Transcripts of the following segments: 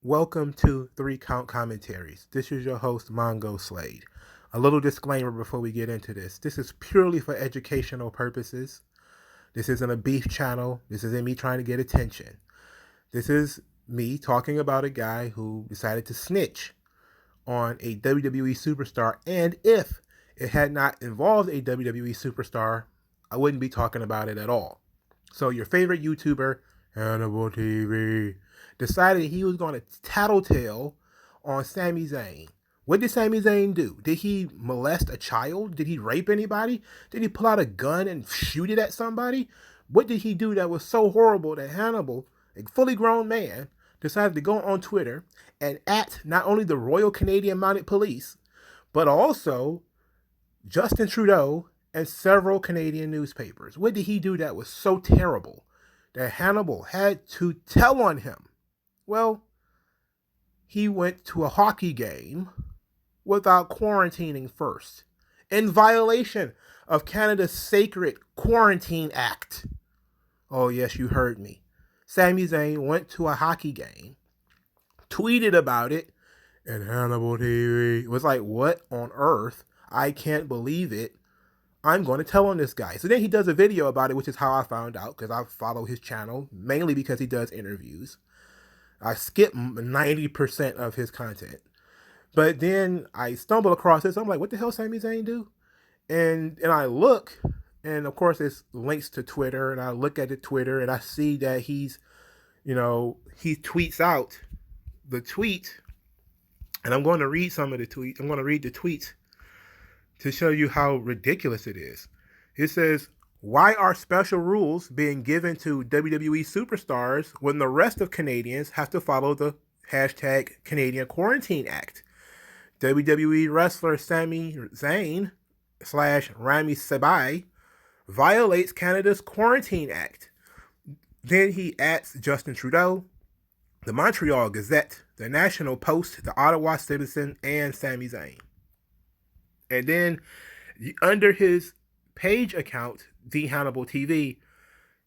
Welcome to 3 Count Commentaries. This is your host, MagMongoSlade. A little disclaimer before we get into this. This is purely for educational purposes. This isn't a beef channel. This isn't me trying to get attention. This is me talking about a guy who decided to snitch on a WWE superstar. And if it had not involved a WWE superstar, I wouldn't be talking about it at all. So your favorite YouTuber, Hannibal TV, decided he was going to tattletale on Sami Zayn. What did Sami Zayn do? Did he molest a child? Did he rape anybody? Did he pull out a gun and shoot it at somebody? What did he do that was so horrible that Hannibal, a fully grown man, decided to go on Twitter and at not only the Royal Canadian Mounted Police, but also Justin Trudeau and several Canadian newspapers? What did he do that was so terrible that Hannibal had to tell on him? Well, he went to a hockey game without quarantining first, in violation of Canada's sacred Quarantine Act. Oh yes, you heard me. Sami Zayn went to a hockey game, tweeted about it, and Hannibal TV was like, what on earth? I can't believe it. I'm going to tell on this guy. So then he does a video about it, which is how I found out, because I follow his channel, mainly because he does interviews. I skip 90% of his content. But then I stumble across this. I'm like, what the hell Sami Zayn do? And I look, and of course it's links to Twitter, and I look at the Twitter, and I see that he tweets out the tweet, and I'm going to read some of the tweets. I'm going to read the tweets to show you how ridiculous it is. It says, why are special rules being given to WWE superstars when the rest of Canadians have to follow the hashtag Canadian Quarantine Act? WWE wrestler Sami Zayn / Rami Sabai violates Canada's Quarantine Act. Then he adds Justin Trudeau, the Montreal Gazette, the National Post, the Ottawa Citizen, and Sami Zayn. And then under his page account, The Hannibal TV,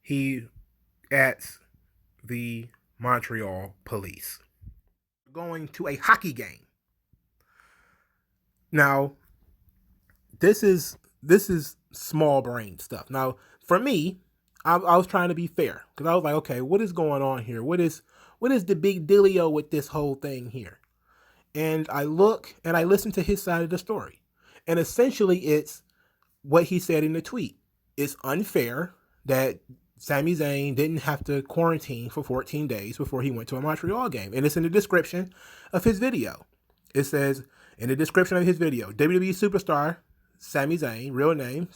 he adds the Montreal Police. Going to a hockey game. Now, this is small brain stuff. Now, for me, I was trying to be fair, because I was like, okay, what is going on here? What is the big dealio with this whole thing here? And I look and I listen to his side of the story. And essentially, it's what he said in the tweet. It's unfair that Sami Zayn didn't have to quarantine for 14 days before he went to a Montreal game. And it's in the description of his video. It says, in the description of his video, WWE superstar Sami Zayn, real name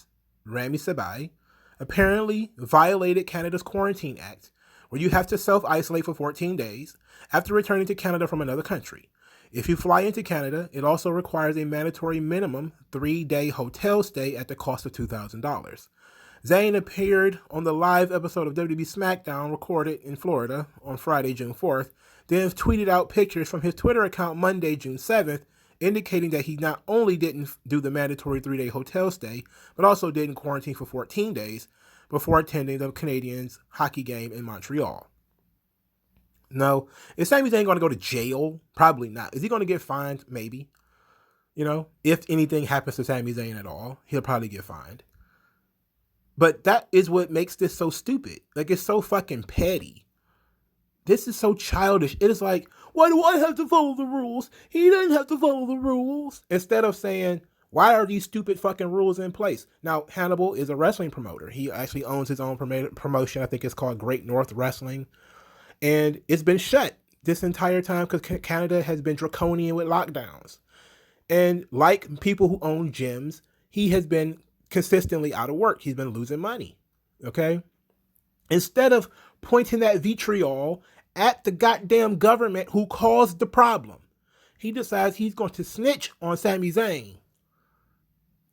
Rami Sabai, apparently violated Canada's Quarantine Act, where you have to self-isolate for 14 days after returning to Canada from another country. If you fly into Canada, it also requires a mandatory minimum 3-day hotel stay at the cost of $2,000. Zayn appeared on the live episode of WWE SmackDown recorded in Florida on Friday, June 4th, then tweeted out pictures from his Twitter account Monday, June 7th, indicating that he not only didn't do the mandatory 3-day hotel stay, but also didn't quarantine for 14 days before attending the Canadiens hockey game in Montreal. No. Is Sami Zayn going to go to jail? Probably not. Is he going to get fined? Maybe. If anything happens to Sami Zayn at all, he'll probably get fined. But that is what makes this so stupid. Like, it's so fucking petty. This is so childish. It is like, why do I have to follow the rules? He doesn't have to follow the rules. Instead of saying, why are these stupid fucking rules in place? Now, Hannibal is a wrestling promoter. He actually owns his own promotion. I think it's called Great North Wrestling. And it's been shut this entire time because Canada has been draconian with lockdowns. And like people who own gyms, he has been consistently out of work. He's been losing money. Okay? Instead of pointing that vitriol at the goddamn government who caused the problem, he decides he's going to snitch on Sami Zayn.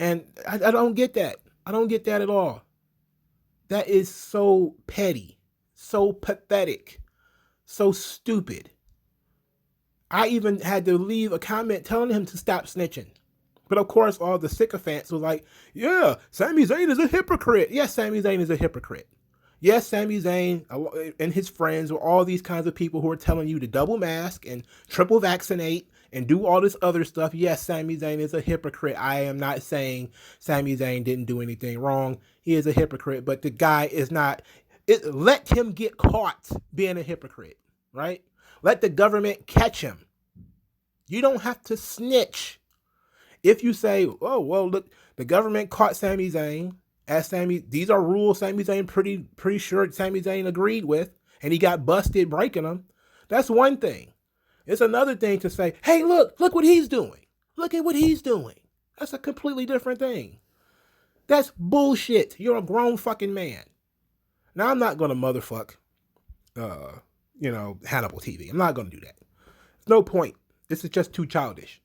And I don't get that. I don't get that at all. That is so petty, so pathetic, so stupid. I even had to leave a comment telling him to stop snitching. But of course, all the sycophants was like, yeah, Sami Zayn is a hypocrite. Yes, Sami Zayn is a hypocrite. Yes, Sami Zayn and his friends were all these kinds of people who are telling you to double mask and triple vaccinate and do all this other stuff. Yes, Sami Zayn is a hypocrite. I am not saying Sami Zayn didn't do anything wrong. He is a hypocrite, but the guy is not. Let him get caught being a hypocrite, right? Let the government catch him. You don't have to snitch. If you say, oh, well, look, the government caught Sami Zayn, these are rules Sami Zayn pretty sure Sami Zayn agreed with, and he got busted breaking them. That's one thing. It's another thing to say, hey, look what he's doing. Look at what he's doing. That's a completely different thing. That's bullshit. You're a grown fucking man. Now, I'm not going to motherfuck, Hannibal TV. I'm not going to do that. There's no point. This is just too childish.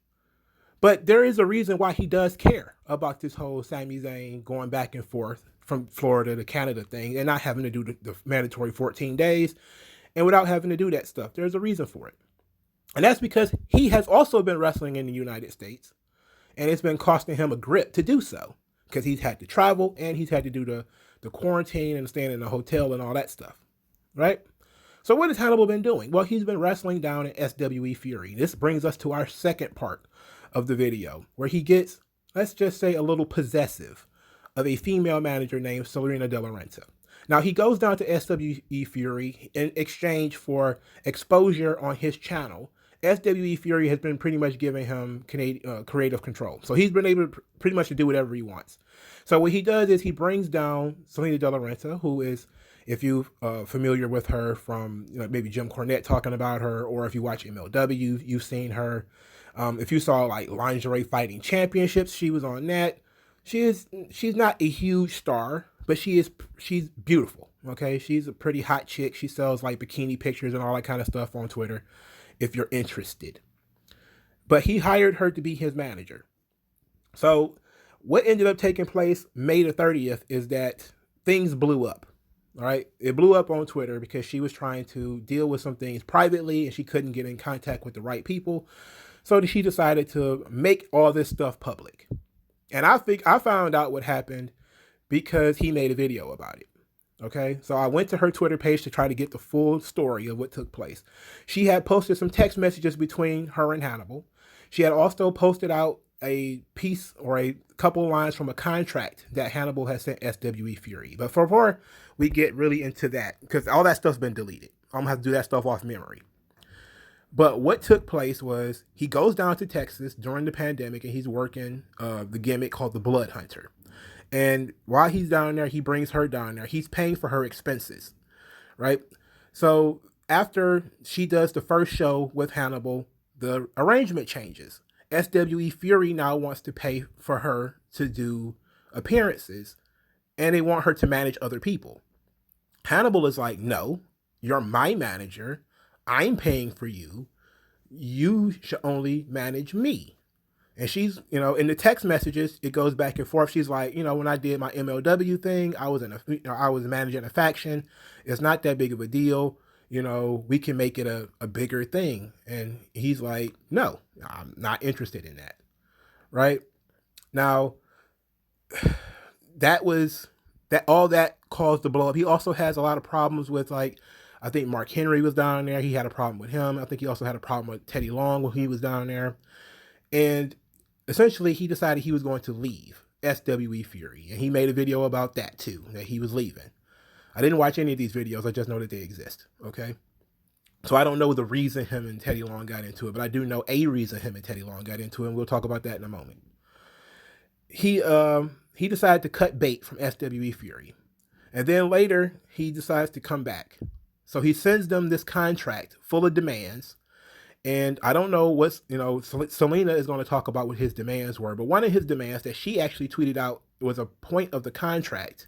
But there is a reason why he does care about this whole Sami Zayn going back and forth from Florida to Canada thing and not having to do the mandatory 14 days and without having to do that stuff. There's a reason for it. And that's because he has also been wrestling in the United States, and it's been costing him a grip to do so because he's had to travel and he's had to do the quarantine and staying in a hotel and all that stuff, right? So what has Hannibal been doing? Well, he's been wrestling down at SWE Fury. This brings us to our second part of the video, where he gets, let's just say, a little possessive of a female manager named Serena De Laurenta. Now, he goes down to SWE Fury in exchange for exposure on his channel. SWE Fury has been pretty much giving him creative control. So he's been able to pretty much to do whatever he wants. So what he does is he brings down Serena De Laurenta, who is, if you're familiar with her from maybe Jim Cornette talking about her, or if you watch MLW, you've seen her. If you saw like Lingerie Fighting Championships, she was on that. She's not a huge star, but she's beautiful. Okay, she's a pretty hot chick. She sells like bikini pictures and all that kind of stuff on Twitter, if you're interested. But he hired her to be his manager. So what ended up taking place May the 30th is that things blew up. All right, it blew up on Twitter because she was trying to deal with some things privately and she couldn't get in contact with the right people. So she decided to make all this stuff public. And I found out what happened because he made a video about it. Okay, so I went to her Twitter page to try to get the full story of what took place. She had posted some text messages between her and Hannibal. She had also posted out a piece or a couple lines from a contract that Hannibal has sent SWE Fury. But before we get really into that, because all that stuff's been deleted, I'm gonna have to do that stuff off memory. But what took place was he goes down to Texas during the pandemic and he's working the gimmick called the Blood Hunter. And while he's down there, he brings her down there. He's paying for her expenses, right? So after she does the first show with Hannibal, the arrangement changes. SWE Fury now wants to pay for her to do appearances, and they want her to manage other people. Hannibal is like, no, you're my manager. I'm paying for you. You should only manage me. And she's, in the text messages, it goes back and forth. She's like, when I did my MLW thing, I was managing a faction. It's not that big of a deal. We can make it a bigger thing. And he's like, no, I'm not interested in that. Right now, all that caused the blow up. He also has a lot of problems with, like, I think Mark Henry was down there. He had a problem with him. I think he also had a problem with Teddy Long when he was down there. And essentially, he decided he was going to leave SWE Fury. And he made a video about that, too, that he was leaving. I didn't watch any of these videos. I just know that they exist, okay? So I don't know the reason him and Teddy Long got into it, but I do know a reason him and Teddy Long got into it, and we'll talk about that in a moment. He decided to cut bait from SWE Fury. And then later, he decides to come back. So he sends them this contract full of demands. And I don't know Selena is going to talk about what his demands were. But one of his demands that she actually tweeted out was a point of the contract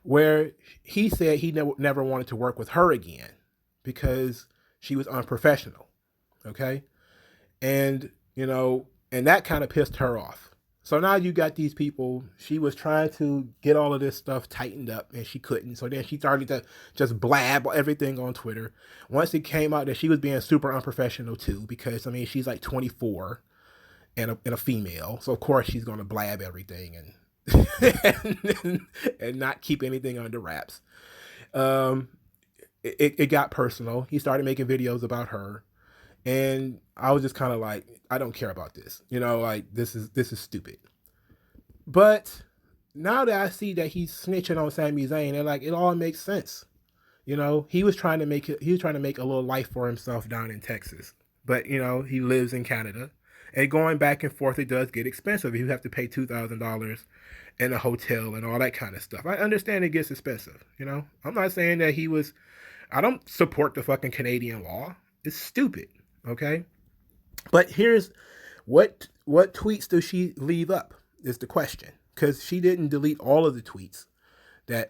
where he said he never wanted to work with her again because she was unprofessional. Okay. And that kind of pissed her off. So now you got these people, she was trying to get all of this stuff tightened up and she couldn't. So then she started to just blab everything on Twitter. Once it came out that she was being super unprofessional too, because she's like 24 and a female. So of course she's going to blab everything and, and not keep anything under wraps. um, it got personal. He started making videos about her, and I was just kind of like, I don't care about this. Like this is stupid. But now that I see that he's snitching on Sami Zayn, and like it all makes sense. He was trying to make it. He was trying to make a little life for himself down in Texas, but he lives in Canada, and going back and forth it does get expensive. You have to pay $2,000 in a hotel and all that kind of stuff. I understand it gets expensive. I'm not saying that he was. I don't support the fucking Canadian law. It's stupid. Okay, but here's what tweets does she leave up is the question, because she didn't delete all of the tweets that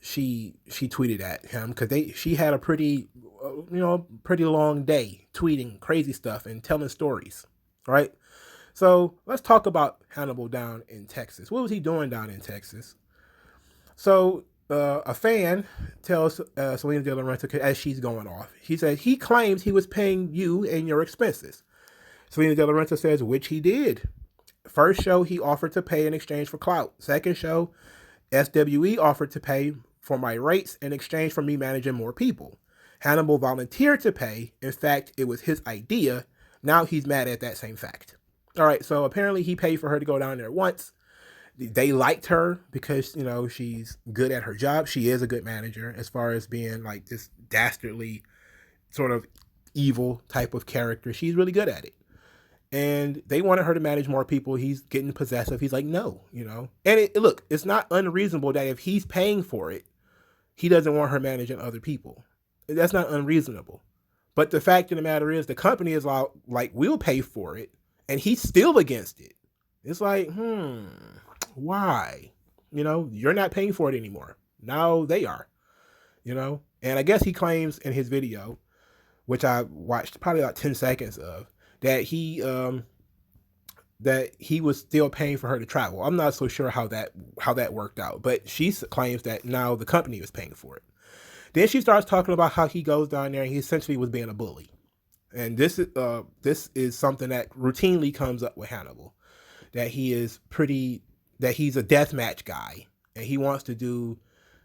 she tweeted at him, because she had a pretty long day tweeting crazy stuff and telling stories, right? So let's talk about Hannibal down in Texas. What was he doing down in Texas? So a fan tells Selena De La Renta as she's going off. He said he claims he was paying you and your expenses. Selena De La Renta says, which he did. First show, he offered to pay in exchange for clout. Second show, SWE offered to pay for my rates in exchange for me managing more people. Hannibal volunteered to pay. In fact, it was his idea. Now he's mad at that same fact. All right, so apparently he paid for her to go down there once. They liked her because, she's good at her job. She is a good manager as far as being like this dastardly sort of evil type of character. She's really good at it. And they wanted her to manage more people. He's getting possessive. He's like, no, And look, it's not unreasonable that if he's paying for it, he doesn't want her managing other people. That's not unreasonable. But the fact of the matter is the company is like, we'll pay for it. And he's still against it. It's like, why? You're not paying for it anymore. Now they are, And I guess he claims in his video, which I watched probably about 10 seconds of, that he was still paying for her to travel. I'm not so sure how that worked out, but she claims that now the company was paying for it. Then she starts talking about how he goes down there and he essentially was being a bully. And this is something that routinely comes up with Hannibal, that he's a deathmatch guy and he wants to do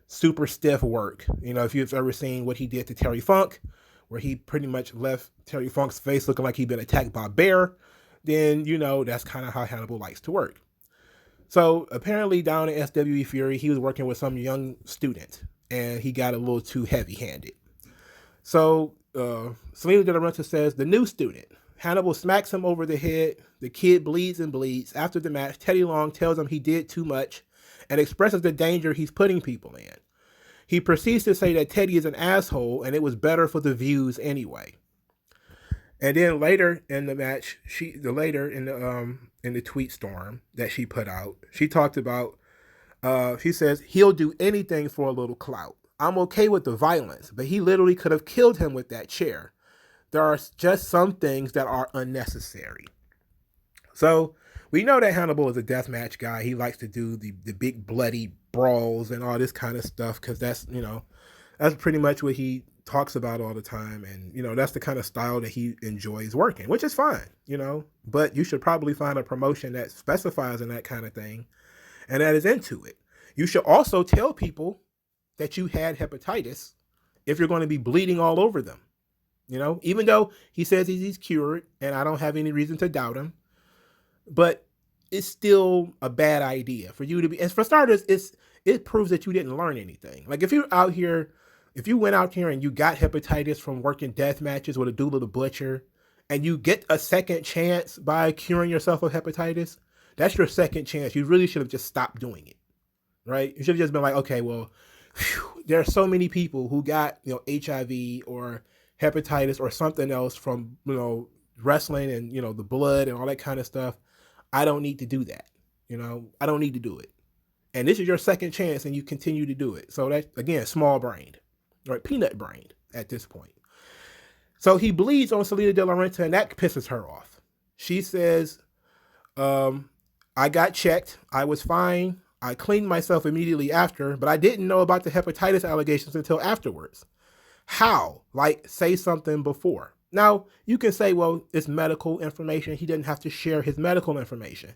super stiff work. If you've ever seen what he did to Terry Funk, where he pretty much left Terry Funk's face looking like he'd been attacked by a bear, then that's kind of how Hannibal likes to work. So apparently down at SWE Fury, he was working with some young student and he got a little too heavy-handed. So Selena De La Renta says, the new student, Hannibal smacks him over the head. The kid bleeds and bleeds. After the match, Teddy Long tells him he did too much and expresses the danger he's putting people in. He proceeds to say that Teddy is an asshole and it was better for the views anyway. And then later in the match, in the tweet storm that she put out, she talked about, she says, he'll do anything for a little clout. I'm okay with the violence, but he literally could have killed him with that chair. There are just some things that are unnecessary. So we know that Hannibal is a deathmatch guy. He likes to do the big bloody brawls and all this kind of stuff because that's pretty much what he talks about all the time. And, that's the kind of style that he enjoys working, which is fine, But you should probably find a promotion that specifies in that kind of thing and that is into it. You should also tell people that you had hepatitis if you're going to be bleeding all over them. Even though he says he's cured and I don't have any reason to doubt him, but it's still a bad idea for you to be. And for starters, it proves that you didn't learn anything. Like if you went out here and you got hepatitis from working death matches with a Doodle the Butcher and you get a second chance by curing yourself of hepatitis, that's your second chance. You really should have just stopped doing it, right? You should have just been like, okay, well, there are so many people who got, HIV or hepatitis or something else from, wrestling and, the blood and all that kind of stuff. I don't need to do that. I don't need to do it. And this is your second chance and you continue to do it. So that's, again, small brained, right? Peanut brained at this point. So he bleeds on Selena De La Renta and that pisses her off. She says, I got checked. I was fine. I cleaned myself immediately after, but I didn't know about the hepatitis allegations until afterwards. How? Like, say something before. Now, you can say, well, it's medical information. He didn't have to share his medical information,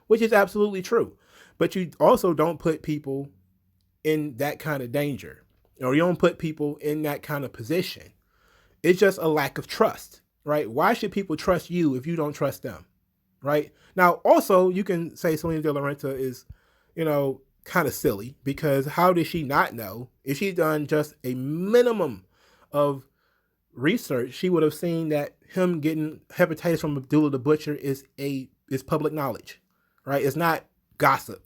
which is absolutely true. But you also don't put people in that kind of danger. or you don't put people in that kind of position. It's just a lack of trust, right? Why should people trust you if you don't trust them, right? Now, also, you can say Selena De La Renta is, kind of silly, because how did she not know? If she'd done just a minimum of research, she would have seen that him getting hepatitis from Abdullah the Butcher is public knowledge, right? It's not gossip.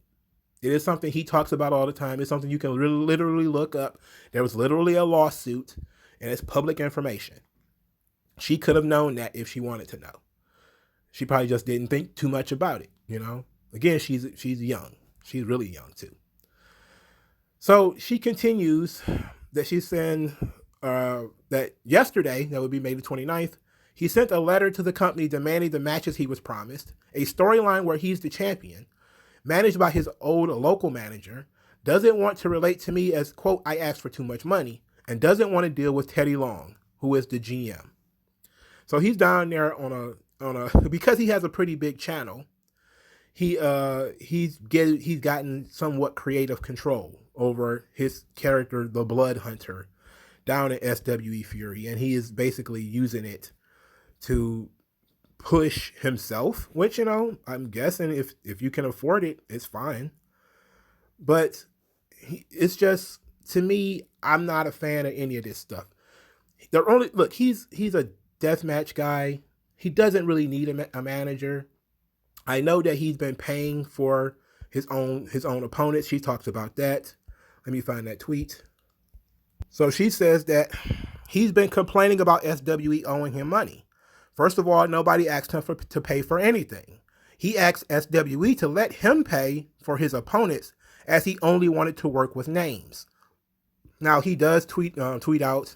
It is something he talks about all the time. It's something you can literally look up. There was literally a lawsuit, and it's public information. She could have known that if she wanted to know. She probably just didn't think too much about it, Again, she's young. She's really young too. So she continues that she's saying that yesterday, that would be May the 29th, he sent a letter to the company demanding the matches he was promised, a storyline where he's the champion, managed by his old local manager, doesn't want to relate to me as, quote, I asked for too much money, and doesn't want to deal with Teddy Long, who is the GM. So he's down there on a because he has a pretty big channel, he's gotten somewhat creative control over his character, the Blood Hunter, down at SWE Fury, and he is basically using it to push himself, which, I'm guessing if you can afford it, it's fine. But it's just, to me, I'm not a fan of any of this stuff. He's a deathmatch guy. He doesn't really need a manager. I know that he's been paying for his own opponents. She talks about that. Let me find that tweet. So she says that he's been complaining about SWE owing him money. First of all, nobody asked him to pay for anything. He asked SWE to let him pay for his opponents, as he only wanted to work with names. Now, he does tweet out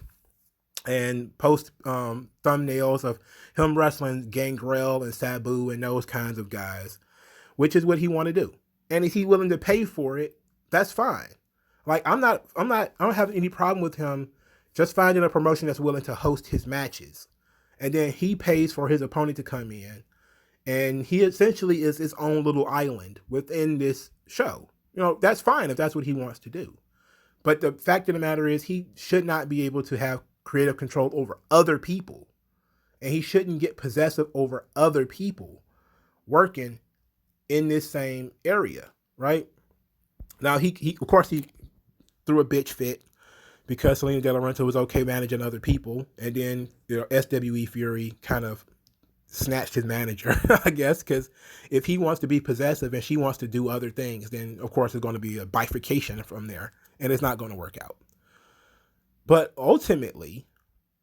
and post thumbnails of him wrestling Gangrel and Sabu and those kinds of guys, which is what he want to do. And if he's willing to pay for it, that's fine. Like, I don't have any problem with him just finding a promotion that's willing to host his matches. And then he pays for his opponent to come in. And he essentially is his own little island within this show. That's fine if that's what he wants to do. But the fact of the matter is, he should not be able to have creative control over other people. And he shouldn't get possessive over other people working in this same area, right? Now, he of course, he threw a bitch fit because Selena De La Renta was okay managing other people. And then, SWE Fury kind of snatched his manager, I guess, because if he wants to be possessive and she wants to do other things, then, of course, it's going to be a bifurcation from there, and it's not going to work out. But ultimately,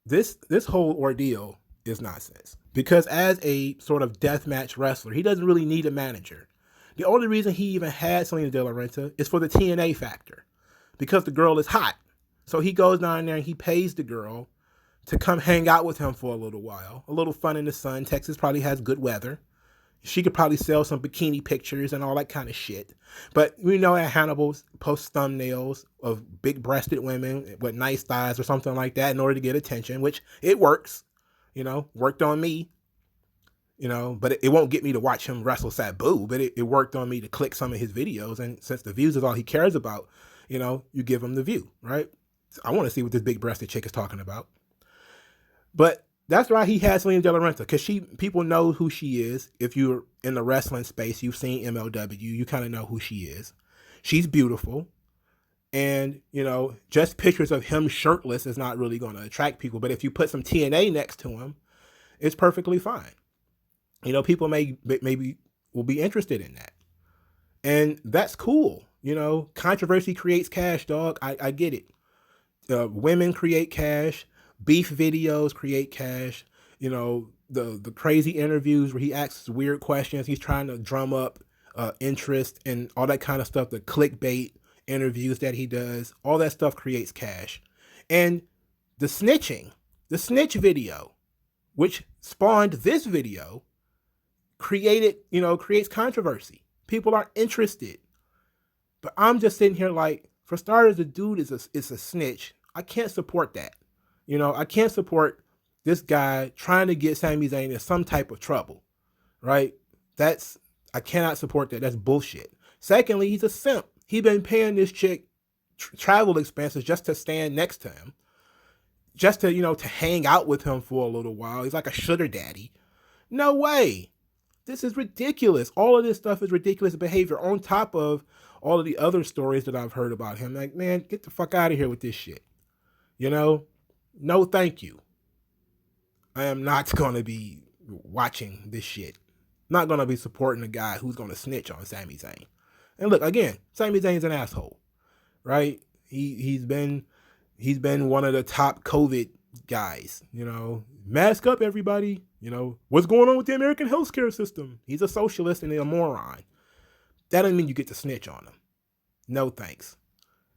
this whole ordeal is nonsense, because as a sort of deathmatch wrestler, he doesn't really need a manager. The only reason he even had Selena De La Renta is for the TNA factor, because the girl is hot. So he goes down there and he pays the girl to come hang out with him for a little while. A little fun in the sun. Texas probably has good weather. She could probably sell some bikini pictures and all that kind of shit. But we know that Hannibal posts thumbnails of big-breasted women with nice thighs or something like that in order to get attention, which it works. Worked on me. But it won't get me to watch him wrestle Sabu, but it worked on me to click some of his videos. And since the views is all he cares about, you give him the view, right? I want to see what this big-breasted chick is talking about. But that's why he has Selena De La Renta, because people know who she is. If you're in the wrestling space, you've seen MLW, you kind of know who she is. She's beautiful. And, just pictures of him shirtless is not really going to attract people. But if you put some TNA next to him, it's perfectly fine. People maybe will be interested in that. And that's cool. Controversy creates cash, dog. I get it. Women create cash. Beef videos create cash. The crazy interviews where he asks weird questions. He's trying to drum up interest and all that kind of stuff. The clickbait interviews that he does, all that stuff creates cash. And the snitch video, which spawned this video, creates controversy. People are interested. But I'm just sitting here like, for starters, the dude is a snitch. I can't support that. I can't support this guy trying to get Sami Zayn in some type of trouble, right? I cannot support that. That's bullshit. Secondly, he's a simp. He's been paying this chick travel expenses just to stand next to him, just to, to hang out with him for a little while. He's like a sugar daddy. No way. This is ridiculous. All of this stuff is ridiculous behavior on top of all of the other stories that I've heard about him. Like, man, get the fuck out of here with this shit. No, thank you. I am not going to be watching this shit. Not going to be supporting a guy who's going to snitch on Sami Zayn. And look, again, Sami Zayn's an asshole, right? He's been one of the top COVID guys. Mask up, everybody. What's going on with the American healthcare system? He's a socialist and a moron. That doesn't mean you get to snitch on him. No thanks.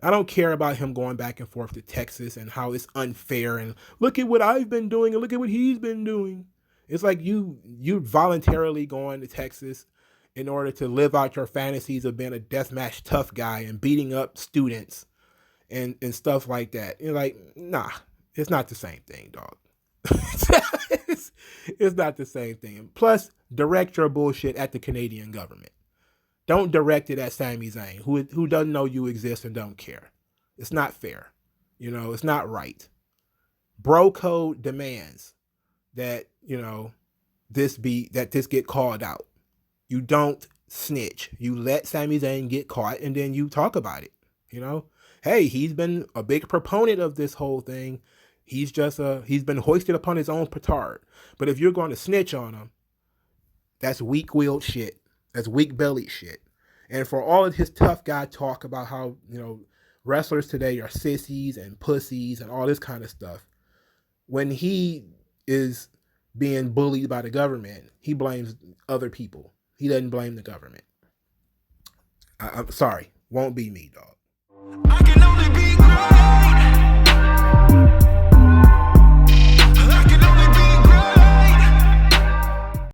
I don't care about him going back and forth to Texas and how it's unfair and look at what I've been doing and look at what he's been doing. It's like you voluntarily going to Texas in order to live out your fantasies of being a deathmatch tough guy and beating up students and stuff like that. You're like, nah, it's not the same thing, dog. It's not the same thing. Plus, direct your bullshit at the Canadian government. Don't direct it at Sami Zayn, who doesn't know you exist and don't care. It's not fair. It's not right. Bro code demands that, this get called out. You don't snitch. You let Sami Zayn get caught and then you talk about it. Hey, he's been a big proponent of this whole thing. He's been hoisted upon his own petard. But if you're going to snitch on him, that's weak-willed shit. That's weak-bellied shit. And for all of his tough guy talk about how, wrestlers today are sissies and pussies and all this kind of stuff, when he is being bullied by the government, he blames other people. He doesn't blame the government. I'm sorry. Won't be me, dog. I can only be great.